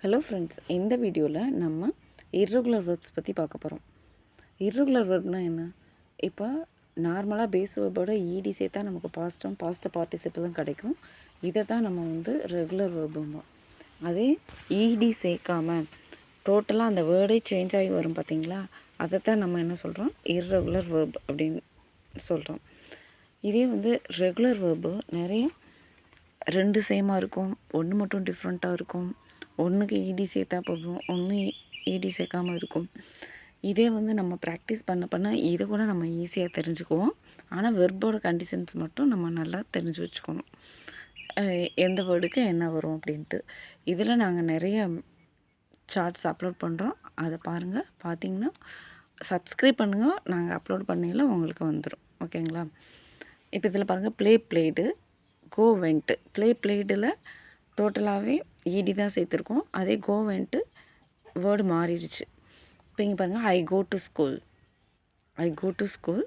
Hello friends, இந்த வீடியோவில் நம்ம இர்ரெகுலர் வெர்ப்ஸ் பற்றி பார்க்க போகிறோம். இர்ரெகுலர் வெர்ப்னால் என்ன? இப்போ நார்மலாக பேஸ் வெர்போட ஈடி சேர்த்தா நமக்கு பாஸ்ட் பார்ட்டிசிபிளும் கிடைக்கும். இதை தான் நம்ம ரெகுலர் வெர்பும்போம். அதே ஈடி சேர்க்காம டோட்டலாக அந்த வேர்டே சேஞ்ச் ஆகி வரும் பார்த்தீங்களா, அதை தான் நம்ம என்ன சொல்கிறோம், இர்ரெகுலர் வெர்ப் அப்படின்னு சொல்கிறோம். இதே ரெகுலர் வெர்பு நிறைய 2 சேமாக இருக்கும், 1 மட்டும் டிஃப்ரெண்ட்டாக இருக்கும், ஒன்றுக்கு ஈடி சேர்த்தா போதும், ஒன்று ஈடி சேர்க்காமல் இருக்கும். இதே நம்ம ப்ராக்டிஸ் பண்ண இதை கூட நம்ம ஈஸியாக தெரிஞ்சுக்குவோம். ஆனால் வெர்போட கண்டிஷன்ஸ் மட்டும் நம்ம நல்லா தெரிஞ்சு வச்சுக்கணும், எந்த வேர்டுக்கு என்ன வரும் அப்படின்ட்டு. இதில் நாங்கள் நிறைய சார்ட்ஸ் அப்லோட் பண்ணுறோம், அதை பாருங்கள். பார்த்தீங்கன்னா சப்ஸ்கிரைப் பண்ணுங்கள், நாங்கள் அப்லோட் பண்ணிங்களா உங்களுக்கு வந்துடும். ஓகேங்களா? இப்போ இதில் பாருங்கள், ப்ளேடு, கோ வென்ட்டு. ப்ளேடில் டோட்டலாகவே ஈடி தான் சேர்த்துருக்கோம். அதே கோ வென்ட்டு வேர்டு மாறிடுச்சு. இப்போ இங்கே பாருங்கள், ஐ கோ டு ஸ்கூல்.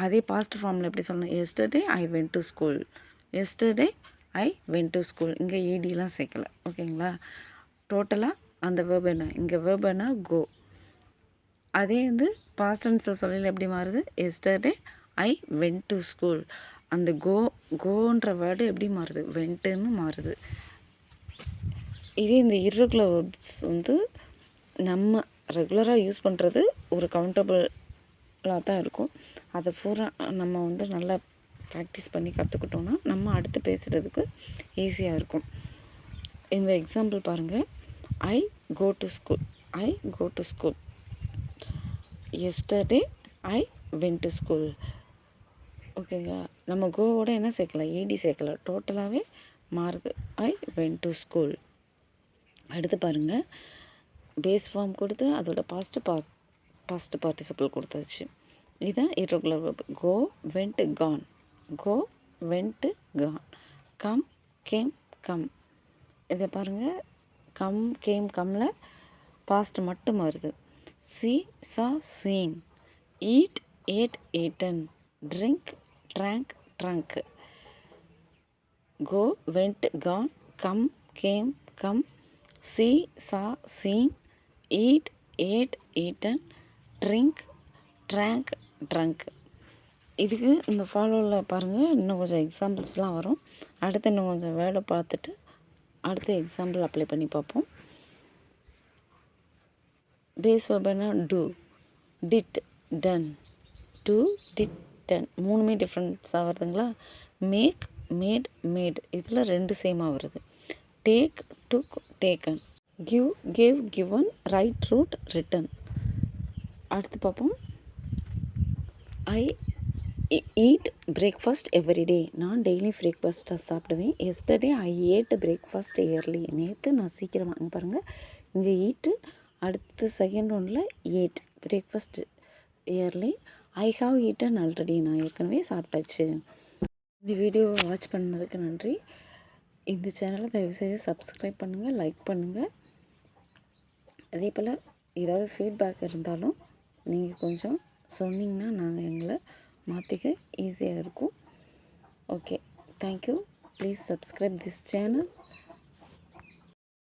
அதே பாஸ்ட் ஃபார்மில் எப்படி சொல்லணும்? Yesterday I went to school. Yesterday I went to school. இங்கே ஈடிலாம் சேர்க்கலை. ஓகேங்களா? டோட்டலாக அந்த வேர்ப் என்ன? இங்கே வேர்ப் என்ன? கோ. அதே பாஸ்ட் டென்ஸில் சொல்லல எப்படி மாறுது? Yesterday I went to school. அந்த கோன்ற வேர்டு எப்படி மாறுது? வென்ட்டுன்னு மாறுது. இதே இந்த இர்ரெகுலர் வெர்ப்ஸ் நம்ம ரெகுலராக யூஸ் பண்ணுறது ஒரு கவுண்டபிளாக தான் இருக்கும். அதை பூரா நம்ம நல்லா ப்ராக்டிஸ் பண்ணி கற்றுக்கிட்டோன்னா நம்ம அடுத்து பேசுகிறதுக்கு ஈஸியாக இருக்கும். இந்த எக்ஸாம்பிள் பாருங்கள், I go to school. Yesterday I went to school. ஓகேங்களா? நம்ம கோவோட என்ன சேர்க்கல? ஏடி சேர்க்கல. டோட்டலாகவே மாறுது. I went to school. அடுத்து பாருங்கள், பேஸ் ஃபார்ம் கொடுத்து அதோட பாஸ்ட் பார்ட்டிசிபிள் கொடுத்தாச்சு. இதுதான் irregular verb. Go went gone. Come came come. இதை பாருங்கள், கம் கேம் கம்மில் பாஸ்ட் மட்டும் வருது. See saw seen. Eat ate eaten. Drink drank drunk. Go went gone. Come came come. see saw seen. eat ate eaten. drink drank drunk. இதுக்கு இந்த ஃபாலோவில் பாருங்கள், இன்னும் கொஞ்சம் எக்ஸாம்பிள்ஸ்லாம் வரும். அடுத்து இன்னும் கொஞ்சம் வேர்டை பார்த்துட்டு அடுத்த எக்ஸாம்பிள் அப்ளை பண்ணி பார்ப்போம். பேஸ் வெர்ப்னா do, did, done. Do did done மூணுமே டிஃப்ரெண்ட்ஸாக வருதுங்களா? Make made made. இதில் 2 சேமாக வருது. Take took taken. Give gave given. Write wrote written. அடுத்து பார்ப்போம். I eat breakfast everyday. நான் டெய்லி பிரேக்ஃபாஸ்ட்டாக சாப்பிடுவேன். Yesterday I ate breakfast early. நேற்று நான் சீக்கிரமாக. அங்கே பாருங்கள், இங்கே ஈட்டு, அடுத்து செகண்ட் ஒன்றில் eat breakfast early. I have eaten already. நான் ஏற்கனவே சாப்பிட்டாச்சு. இந்த வீடியோவை வாட்ச் பண்ணதுக்கு நன்றி. இந்த சேனலை தயவுசெய்து சப்ஸ்கிரைப் பண்ணுங்கள், லைக் பண்ணுங்கள். அதே போல் ஏதாவது ஃபீட்பேக் இருந்தாலும் நீங்கள் கொஞ்சம் சொன்னீங்கன்னா நாங்கள் எங்களை மாற்றிக்க ஈஸியாக இருக்கும். Okay, thank you. Please subscribe this channel.